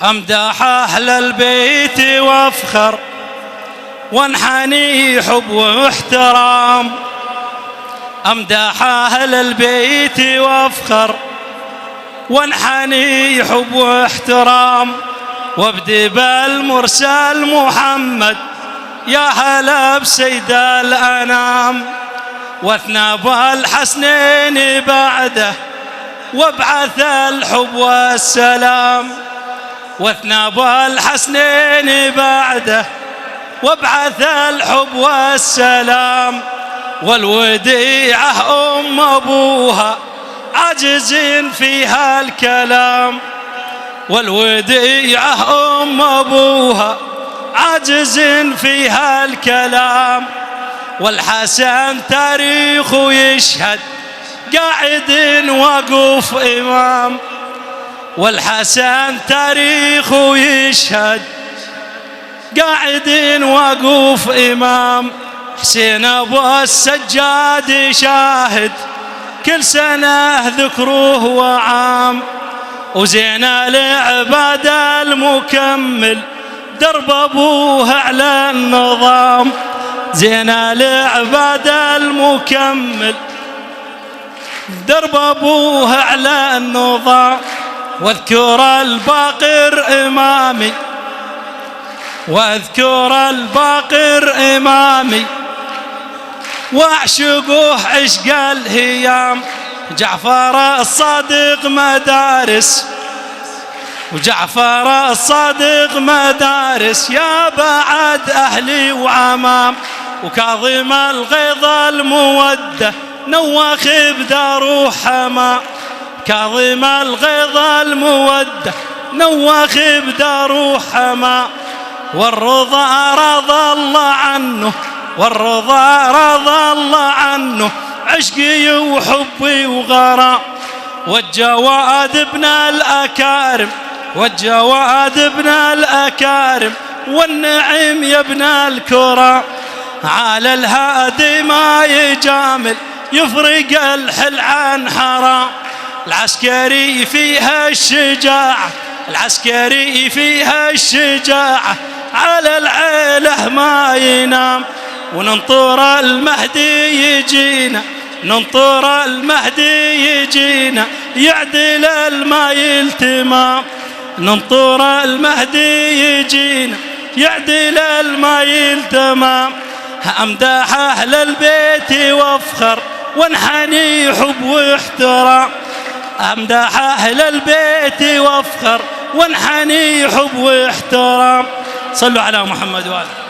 أمدح أهل البيت وافخر وانحني حب واحترام. أمدح أهل البيت وافخر وانحني حب واحترام. وابدي بالمرسل محمد يا هلا بسيد الأنام. واثنى بالحسنين بعده وابعث الحب والسلام. واثنى بالحسنين بعده وابعث الحب والسلام. والوديعة أم أبوها عاجز فيها الكلام. والوديعة أم أبوها عاجز فيها الكلام. والحسن تاريخ يشهد قاعد وقوف إمام. والحسن تاريخ يشهد قاعد وقوف إمام. حسين أبو السجاد شاهد كل سنة ذكره وعام. وزين العباد المكمل درب أبوه على النظام. زين العباد المكمل درب أبوه على النظام. واذكر الباقر إمامي واذكر الباقر إمامي واعشقه عشق الهيام. جعفر الصادق مدارس وجعفر الصادق مدارس يا بعد أهلي وعمام. وكاظم الغيظ المودة نواخ بدار حمام. كاظم الغيظ المودة نواخ بدار حمام. والرضا رضى الله عنه والرضا رضى الله عنه عشقي وحبي وغرام. والجواد ابن الأكارم والجواد ابن الأكارم والنعيم يا ابن الكرام. على الهادي ما يجامل يفرق الحل عن حرام. العسكري فيها الشجاعة العسكري فيها الشجاعة على العيله ما ينام. وننطر المهدي يجينا ننطر المهدي يجينا يعدل المايل تمام. ننطر المهدي يجينا يعدل المايل تمام. أمدح أهل البيت وافخر وانحني حب واحترام. أمدح أهل البيت وافخر وانحني حب واحترام. صلوا على محمد وآله.